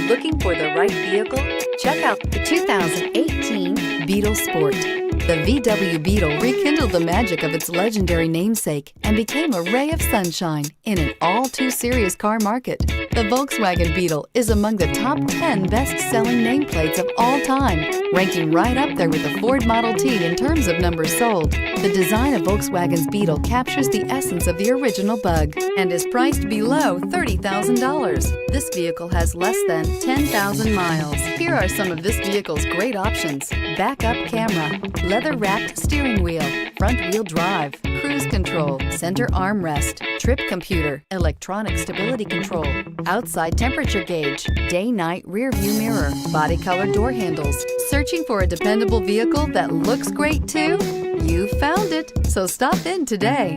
Looking for the right vehicle? Check out the 2018 Beetle Sport. The VW Beetle rekindled the magic of its legendary namesake and became a ray of sunshine in an all-too-serious car market. The Volkswagen Beetle is among the top 10 best-selling nameplates of all time, ranking right up there with the Ford Model T in terms of numbers sold. The design of Volkswagen's Beetle captures the essence of the original bug and is priced below $30,000. This vehicle has less than 10,000 miles. Here are some of this vehicle's great options: backup camera, leather-wrapped steering wheel, front-wheel drive, cruise control, center armrest, trip computer, electronic stability control, outside temperature gauge, day-night rear-view mirror, body color door handles. Searching for a dependable vehicle that looks great too? You found it, so stop in today.